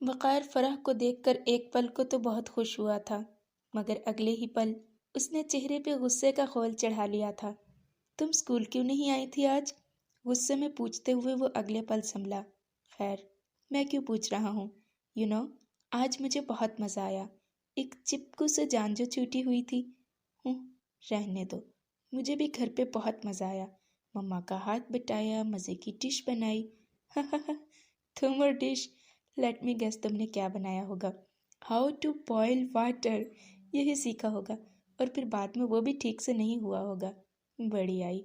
وقار فرح کو دیکھ کر ایک پل کو تو بہت خوش ہوا تھا، مگر اگلے ہی پل اس نے چہرے پہ غصے کا خول چڑھا لیا تھا۔ تم اسکول کیوں نہیں آئی تھی آج؟ غصے میں پوچھتے ہوئے وہ اگلے پل سنبھلا۔ خیر، میں کیوں پوچھ رہا ہوں؟ آج مجھے بہت مزہ آیا۔ ایک چپکو سے جان جو چھوٹی ہوئی تھی۔ رہنے دو، مجھے بھی گھر پہ بہت مزہ آیا۔ مما کا ہاتھ بٹایا، مزے کی ڈش بنائی۔ تم اور ڈش، لیٹ می گیس تم نے کیا بنایا ہوگا؟ ہاؤ ٹو بوائل واٹر، یہی سیکھا ہوگا، اور پھر بعد میں وہ بھی ٹھیک سے نہیں ہوا ہوگا۔ بڑی آئی۔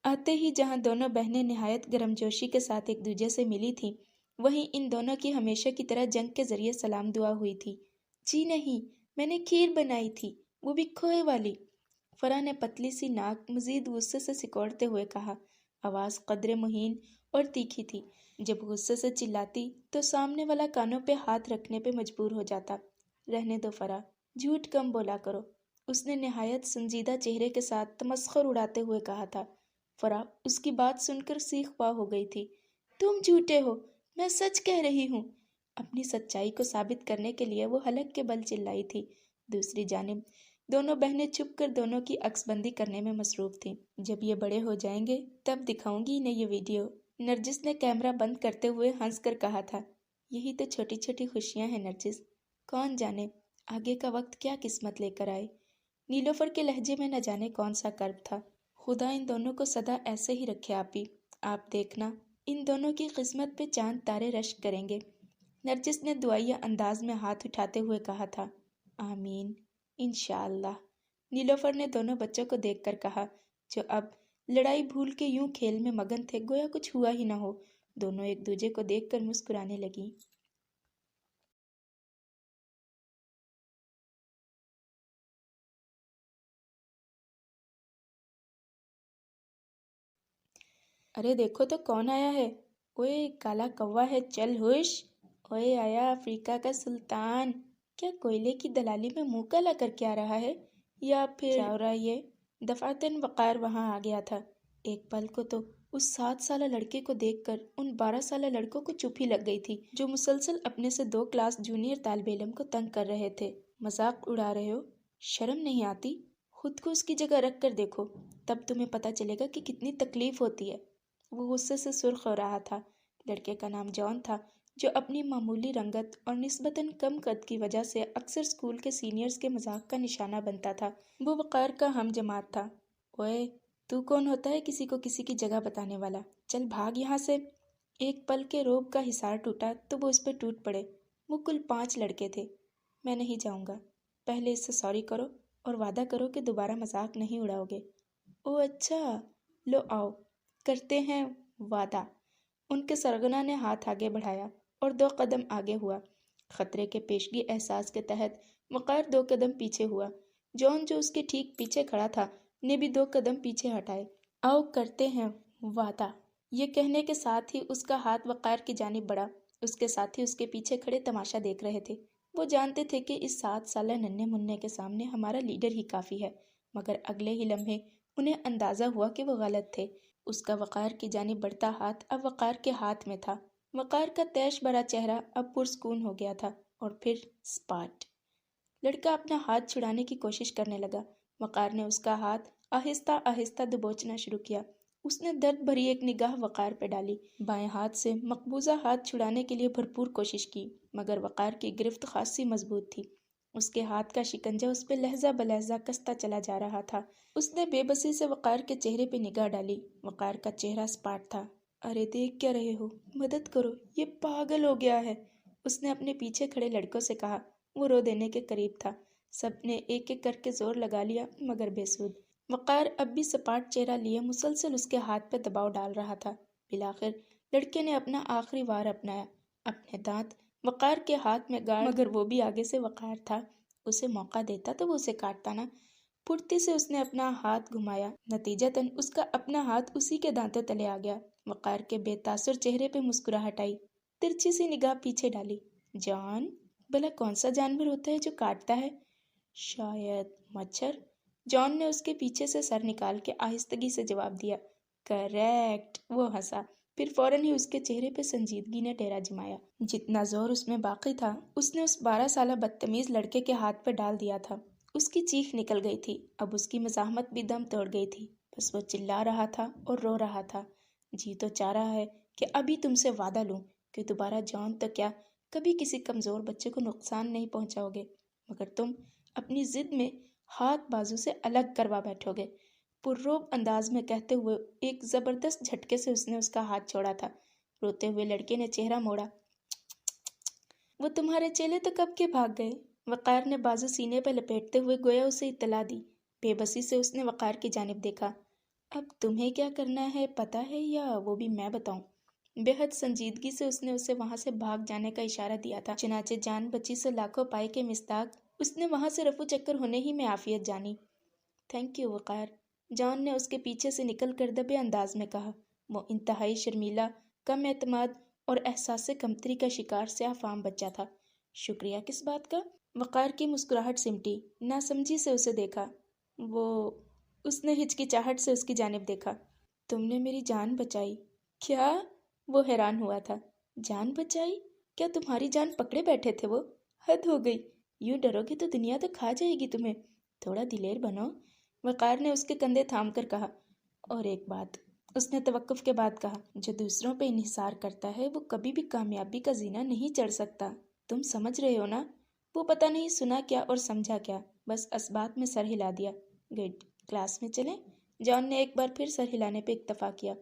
آتے ہی جہاں دونوں بہنیں نہایت گرم جوشی کے ساتھ ایک دوسرے سے ملی تھیں، وہیں ان دونوں کی ہمیشہ کی طرح جنگ کے ذریعے سلام دعا ہوئی تھی۔ جی نہیں، میں نے کھیر بنائی تھی، وہ بھی کھوئے والی۔ فرح نے پتلی سی ناک مزید غصے سے سکوڑتے ہوئے کہا۔ آواز قدرے مہین اور تیکھی تھی۔ جب غصے سے چلاتی تو سامنے والا کانوں پہ ہاتھ رکھنے پہ مجبور ہو جاتا۔ رہنے دو فرح، جھوٹ کم بولا کرو، اس نے نہایت سنجیدہ چہرے کے ساتھ تمسخر اڑاتے ہوئے کہا تھا۔ فرح اس کی بات سن کر سیخ پا ہو گئی تھی۔ تم جھوٹے ہو، میں سچ کہہ رہی ہوں۔ اپنی سچائی کو ثابت کرنے کے لیے وہ حلق کے بل چلائی تھی۔ دوسری جانب دونوں بہنیں چھپ کر دونوں کی عکس بندی کرنے میں مصروف تھیں۔ جب یہ بڑے ہو جائیں گے تب دکھاؤں گی انہیں یہ ویڈیو، نرجس نے کیمرہ بند کرتے ہوئے ہنس کر کہا تھا۔ یہی تو چھوٹی چھوٹی خوشیاں ہیں نرجس، کون جانے آگے کا وقت کیا قسمت لے کر آئے۔ نیلوفر کے لہجے میں نہ جانے کون سا کرب تھا۔ خدا ان دونوں کو سدا ایسے ہی رکھے آپی، آپ دیکھنا ان دونوں کی قسمت پہ چاند تارے رشک کریں گے۔ نرجس نے دعائیہ انداز میں ہاتھ اٹھاتے ہوئے کہا تھا۔ آمین، انشاءاللہ، نیلوفر نے دونوں بچوں کو دیکھ کر کہا، جو اب لڑائی بھول کے یوں کھیل میں مگن تھے گویا کچھ ہوا ہی نہ ہو۔ دونوں ایک دوسرے کو دیکھ کر مسکرانے لگیں۔ ارے دیکھو تو کون آیا ہے؟ اوئے کالا کوا ہے، چل ہوش۔ اوئے آیا افریقہ کا سلطان۔ کیا کوئلے کی دلالی میں منہ کالا کر کے آ رہا ہے، یا پھر کیا ہو رہا ہے یہ؟ دفعتاً وقار وہاں آ گیا تھا۔ ایک پل کو تو اس 7 سالہ لڑکے کو دیکھ کر ان 12 سالہ لڑکوں کو چپ ہی لگ گئی تھی، جو مسلسل اپنے سے 2 کلاس جونیئر طالب علم کو تنگ کر رہے تھے۔ مذاق اڑا رہے ہو؟ شرم نہیں آتی؟ خود کو اس کی جگہ رکھ کر دیکھو، تب تمہیں پتہ چلے گا کہ کتنی تکلیف ہوتی ہے۔ وہ غصے سے سرخ ہو رہا تھا۔ لڑکے کا نام جان تھا، جو اپنی معمولی رنگت اور نسبتاً کم قد کی وجہ سے اکثر اسکول کے سینئرز کے مذاق کا نشانہ بنتا تھا۔ وہ وقار کا ہم جماعت تھا۔ اوئے، تو کون ہوتا ہے کسی کو کسی کی جگہ بتانے والا؟ چل بھاگ یہاں سے۔ ایک پل کے روب کا حصار ٹوٹا تو وہ اس پہ ٹوٹ پڑے۔ وہ کل 5 لڑکے تھے۔ میں نہیں جاؤں گا، پہلے اس سے سوری کرو اور وعدہ کرو کہ دوبارہ مذاق نہیں اڑاؤ گے۔ او اچھا، لو آؤ، کرتے ہیں وعدہ۔ ان کے سرغنہ نے ہاتھ آگے بڑھایا اور 2 قدم آگے ہوا۔ خطرے کے پیشگی احساس کے تحت وقار 2 قدم پیچھے ہوا۔ جان جو اس کے ٹھیک پیچھے کھڑا تھا نے بھی 2 قدم پیچھے ہٹائے۔ آؤ کرتے ہیں وعدہ، یہ کہنے کے ساتھ ہی اس کا ہاتھ وقار کی جانب بڑھا۔ اس کے ساتھی اس کے پیچھے کھڑے تماشا دیکھ رہے تھے۔ وہ جانتے تھے کہ اس 7 سالہ ننھے منھے کے سامنے ہمارا لیڈر ہی کافی ہے، مگر اگلے ہی لمحے انہیں اندازہ ہوا کہ وہ غلط تھے۔ اس کا وقار کی جانب بڑھتا ہاتھ اب وقار کے ہاتھ میں تھا۔ وقار کا تیش بھرا چہرہ اب پرسکون ہو گیا تھا، اور پھر سپاٹ! لڑکا اپنا ہاتھ چھڑانے کی کوشش کرنے لگا۔ وقار نے اس کا ہاتھ آہستہ آہستہ دبوچنا شروع کیا۔ اس نے درد بھری ایک نگاہ وقار پہ ڈالی، بائیں ہاتھ سے مقبوضہ ہاتھ چھڑانے کے لیے بھرپور کوشش کی، مگر وقار کی گرفت خاصی مضبوط تھی۔ اس کے ہاتھ کا شکنجہ اس پہ لہجہ بلہجہ کستا چلا جا رہا تھا۔ اس نے بے بسی سے وقار کے چہرے پہ نگاہ ڈالی۔ وقار کا چہرہ سپاٹ تھا۔ ارے دیکھ کیا رہے ہو؟ مدد کرو، یہ پاگل ہو گیا ہے، اس نے اپنے پیچھے کھڑے لڑکوں سے کہا۔ وہ رو دینے کے قریب تھا۔ سب نے ایک ایک کر کے زور لگا لیا، مگر بے سود۔ وقار اب بھی سپاٹ چہرہ لیے مسلسل اس کے ہاتھ پہ دباؤ ڈال رہا تھا۔ بالآخر لڑکے نے اپنا آخری وار اپنایا۔ اپنے دانت وقار کے ہاتھ میں گاڑ، مگر وہ بھی آگے سے وقار تھا، اسے موقع دیتا تو وہ اسے کاٹتا نا۔ پھرتی سے اس نے اپنا ہاتھ گھمایا، نتیجتاً اس کا اپنا ہاتھ اسی کے دانتوں تلے آ گیا۔ وقار کے بے تاثر چہرے پہ مسکراہٹ آئی، ترچھی سی نگاہ پیچھے ڈالی۔ جان، بھلا کون سا جانور ہوتا ہے جو کاٹتا ہے؟ شاید مچھر۔ جان نے اس کے پیچھے سے سر نکال کے آہستگی سے جواب دیا۔ کریکٹ، وہ ہنسا۔ پھر فوراً ہی اس کے چہرے پہ سنجیدگی نے ڈیرا جمایا۔ جتنا زور اس میں باقی تھا اس نے اس 12 سالہ بدتمیز لڑکے کے ہاتھ پہ ڈال دیا تھا۔ اس کی چیخ نکل گئی تھی، اب اس کی مزاحمت بھی دم توڑ گئی تھی، بس وہ چلا رہا تھا اور رو رہا تھا۔ جی تو چاہ رہا ہے کہ ابھی تم سے وعدہ لوں کہ دوبارہ جان تو کیا کبھی کسی کمزور بچے کو نقصان نہیں پہنچاؤ گے، مگر تم اپنی ضد میں ہاتھ بازو سے الگ کروا بیٹھو گے، پررعب انداز میں کہتے ہوئے ایک زبردست جھٹکے سے اس نے اس کا ہاتھ چھوڑا تھا۔ روتے ہوئے لڑکے نے چہرہ موڑا۔ وہ تمہارے چیلے تو کب کے بھاگ گئے؟ وقار نے بازو سینے پہ لپیٹتے ہوئے گویا اسے اطلاع دی۔ بے بسی سے اس نے وقار کی جانب دیکھا۔ اب تمہیں کیا کرنا ہے پتہ ہے یا وہ بھی میں بتاؤں؟ بے حد سنجیدگی سے اس نے اسے وہاں سے بھاگ جانے کا اشارہ دیا تھا، چنانچہ جان بچی سے لاکھوں پائے کے مصداق اس نے وہاں سے رفو چکر ہونے ہی میں عافیت جانی۔ تھینک یو وقار، جان نے اس کے پیچھے سے نکل کر دبے انداز میں کہا۔ وہ انتہائی شرمیلا، کم اعتماد اور احساس کمتری کا شکار سیاہ فام بچہ تھا۔ شکریہ کس بات کا؟ وقار کی مسکراہٹ سمٹی، ناسمجھی سے اسے دیکھا۔ اس نے ہچکچاہٹ سے اس کی جانب دیکھا۔ تم نے میری جان بچائی۔ کیا؟ وہ حیران ہوا تھا۔ جان بچائی؟ کیا تمہاری جان پکڑے بیٹھے تھے وہ؟ حد ہو گئی، یوں ڈرو گے تو دنیا تو کھا جائے گی تمہیں، تھوڑا دلیر بنو، وقار نے اس کے کندھے تھام کر کہا۔ اور ایک بات، اس نے توقف کے بعد کہا، جو دوسروں پہ انحصار کرتا ہے وہ کبھی بھی کامیابی کا زینہ نہیں چڑھ سکتا، تم سمجھ رہے ہو نا؟ وہ پتہ نہیں سنا کیا اور سمجھا کیا، بس اسبات میں سر ہلا دیا۔ گڈ، کلاس میں چلیں؟ جان نے ایک بار پھر سر ہلانے پہ اکتفا کیا۔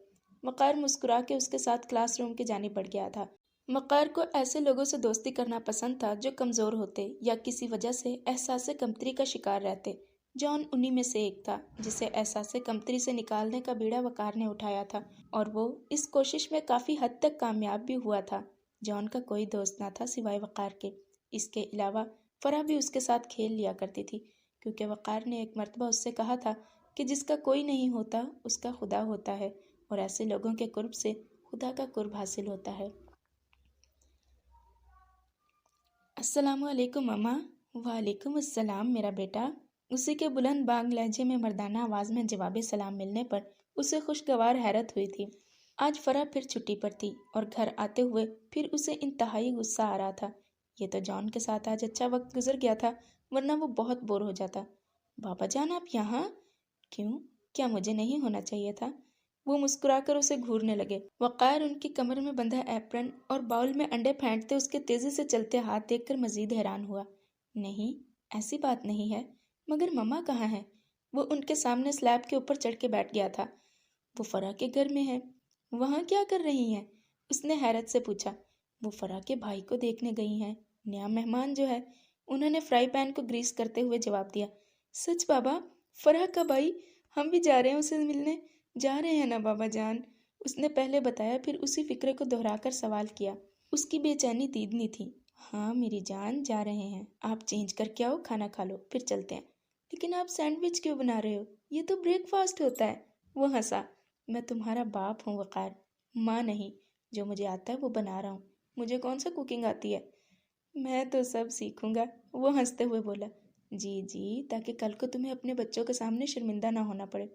وقار مسکرا کے اس کے ساتھ کلاس روم کی جانب بڑھ گیا تھا۔ وقار کو ایسے لوگوں سے دوستی کرنا پسند تھا جو کمزور ہوتے یا کسی وجہ سے احساس کمتری کا شکار رہتے۔ جان انہی میں سے ایک تھا جسے احساس کمتری سے نکالنے کا بیڑا وقار نے اٹھایا تھا، اور وہ اس کوشش میں کافی حد تک کامیاب بھی ہوا تھا۔ جان کا کوئی دوست نہ تھا سوائے وقار کے۔ اس کے علاوہ فرح بھی اس کے ساتھ کھیل لیا کرتی تھی، کیونکہ وقار نے ایک مرتبہ اس سے کہا تھا کہ جس کا کوئی نہیں ہوتا اس کا خدا ہوتا ہے، اور ایسے لوگوں کے قرب سے خدا کا قرب حاصل ہوتا ہے۔ السلام علیکم مما۔ وعلیکم السلام میرا بیٹا۔ اسی کے بلند بانگ لہجے میں مردانہ آواز میں جواب سلام ملنے پر اسے خوشگوار حیرت ہوئی تھی۔ آج فرح پھر چھٹی پر تھی اور گھر آتے ہوئے پھر اسے انتہائی غصہ آ رہا تھا۔ یہ تو جان کے ساتھ آج اچھا وقت گزر گیا تھا، ورنہ وہ بہت بور ہو جاتا۔ بابا جان آپ یہاں؟ کیوں؟ کیا مجھے نہیں ہونا چاہیے تھا؟ وہ مسکرا کر اسے گھورنے لگے۔ وقار ان کی کمر میں بندھا ایپرن اور باؤل میں انڈے پھینٹتے اس کے تیزی سے چلتے ہاتھ دیکھ کر مزید حیران ہوا۔ نہیں، ایسی بات نہیں ہے، مگر مما کہاں ہے؟ وہ ان کے سامنے سلیب کے اوپر چڑھ کے بیٹھ گیا تھا۔ وہ فرح کے گھر میں ہے۔ وہاں کیا کر رہی ہیں؟ اس نے حیرت سے پوچھا۔ وہ فرح کے بھائی کو دیکھنے گئی ہیں، نیا مہمان جو ہے، انہوں نے فرائی پین کو گریس کرتے ہوئے جواب دیا۔ سچ بابا؟ فرح کا بھائی؟ ہم بھی جا رہے ہیں اسے ملنے۔ جا رہے ہیں نا بابا جان؟ اس نے پہلے بتایا، پھر اسی فکرے کو دہرا کر سوال کیا۔ اس کی بے چینی دیدنی تھی۔ ہاں میری جان، جا رہے ہیں، آپ چینج کر کے آؤ، کھانا کھا لو، پھر چلتے ہیں۔ لیکن آپ سینڈوچ کیوں بنا رہے ہو؟ یہ تو بریک فاسٹ ہوتا ہے۔ وہ ہنسا۔ میں تمہارا باپ ہوں وقار، ماں نہیں۔ جو مجھے آتا ہے وہ بنا رہا ہوں، مجھے کون سا کوکنگ آتی ہے؟ میں تو سب سیکھوں گا، وہ ہنستے ہوئے بولا۔ جی جی، تاکہ کل کو تمہیں اپنے بچوں کے سامنے شرمندہ نہ ہونا پڑے۔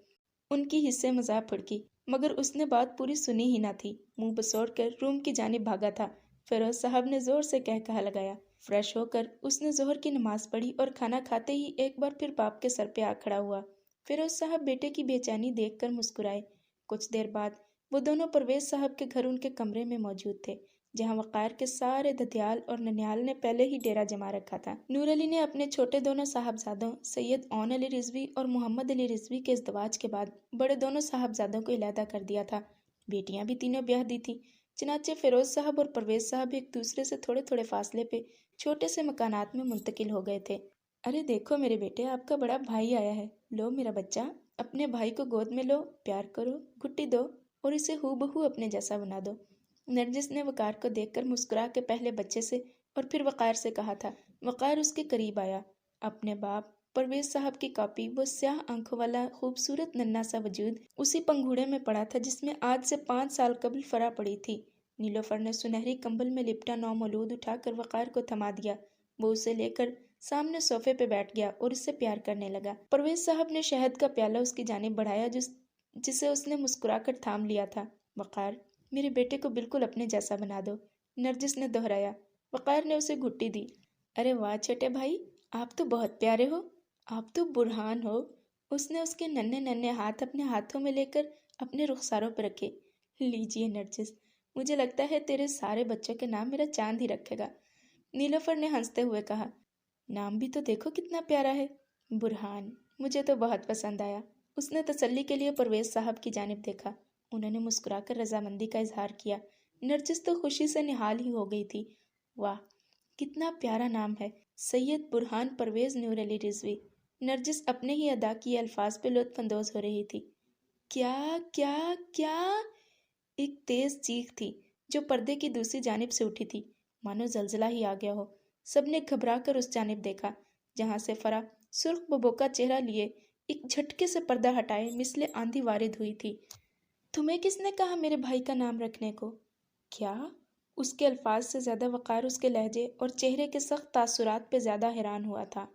ان کی حصے مذاق پھڑکی، مگر اس نے بات پوری سنی ہی نہ تھی، منہ بسوڑ کر روم کی جانب بھاگا تھا۔ فیروز صاحب نے زور سے کہا لگایا۔ فریش ہو کر اس نے ظہر کی نماز پڑھی اور کھانا کھاتے ہی ایک بار پھر باپ کے سر پہ آ کھڑا ہوا۔ فیروز صاحب بیٹے کی بے چینی دیکھ کر مسکرائے۔ کچھ دیر بعد وہ دونوں پرویز صاحب کے گھر ان کے کمرے میں موجود تھے، جہاں وقار کے سارے ددیال اور ننیال نے پہلے ہی ڈیرا جما رکھا تھا۔ نور علی نے اپنے چھوٹے دونوں صاحبزادوں سید اون علی رضوی اور محمد علی رضوی کے ازدواج کے بعد بڑے دونوں صاحبزادوں کو علیحدہ کر دیا تھا۔ بیٹیاں بھی تینوں بیاہ دی تھیں، چنانچہ فیروز صاحب اور پرویز صاحب ایک دوسرے سے تھوڑے تھوڑے فاصلے پہ چھوٹے سے مکانات میں منتقل ہو گئے تھے۔ ارے دیکھو میرے بیٹے، آپ کا بڑا بھائی آیا ہے، لو میرا بچہ، اپنے بھائی کو گود میں لو، پیار کرو، گھٹی دو اور اسے ہو بہو اپنے جیسا بنا دو۔ نرجس نے وقار کو دیکھ کر مسکرا کے پہلے بچے سے اور پھر وقار سے کہا تھا۔ وقار اس کے قریب آیا۔ اپنے باپ پرویز صاحب کی کاپی، وہ سیاہ آنکھوں والا خوبصورت ننھا سا وجود اسی پنگھوڑے میں پڑا تھا جس میں آج سے 5 سال قبل فرح پڑی تھی۔ نیلوفر نے سنہری کمبل میں لپٹا نومولود اٹھا کر وقار کو تھما دیا۔ وہ اسے لے کر سامنے صوفے پہ بیٹھ گیا اور اس سے پیار کرنے لگا۔ پرویز صاحب نے شہد کا پیالہ اس کی جانب بڑھایا جسے اس نے مسکرا کر تھام لیا تھا۔ وقار، میرے بیٹے کو بالکل اپنے جیسا بنا دو، نرجس نے دہرایا۔ وقار نے اسے گھٹی دی۔ ارے واہ چھوٹے بھائی، آپ تو بہت پیارے ہو، آپ تو برہان ہو۔ اس نے اس کے ننھے ننھے ہاتھ اپنے ہاتھوں میں لے کر اپنے رخساروں پہ رکھے۔ لیجیے نرجس، مجھے لگتا ہے تیرے سارے بچوں کے نام میرا چاند ہی رکھے گا۔ نیلوفر نے ہنستے ہوئے کہا۔ نام بھی تو دیکھو کتنا پیارا ہے، برہان، مجھے تو بہت پسند آیا۔ اس نے تسلی کے لیے پرویز صاحب کی جانب دیکھا۔ انہوں نے مسکرا کر رضامندی کا اظہار کیا۔ نرجس تو خوشی سے نہال ہی ہو گئی تھی۔ واہ، کتنا پیارا نام ہے، سید برہان پرویز نور علی رضوی۔ نرجس اپنے ہی ادا کیے الفاظ پہ لطف اندوز ہو رہی تھی۔ کیا کیا کیا؟ ایک تیز چیخ تھی جو پردے کی دوسری جانب سے اٹھی تھی، مانو زلزلہ ہی آ گیا ہو۔ سب نے گھبرا کر اس جانب دیکھا جہاں سے فرح سرخ ببو کا چہرہ لیے ایک جھٹکے سے پردہ ہٹائے مثل آندھی وارد ہوئی تھی۔ تمہیں کس نے کہا میرے بھائی کا نام رکھنے کو؟ کیا؟ اس کے الفاظ سے زیادہ وقار اس کے لہجے اور چہرے کے سخت تاثرات پہ زیادہ حیران ہوا تھا۔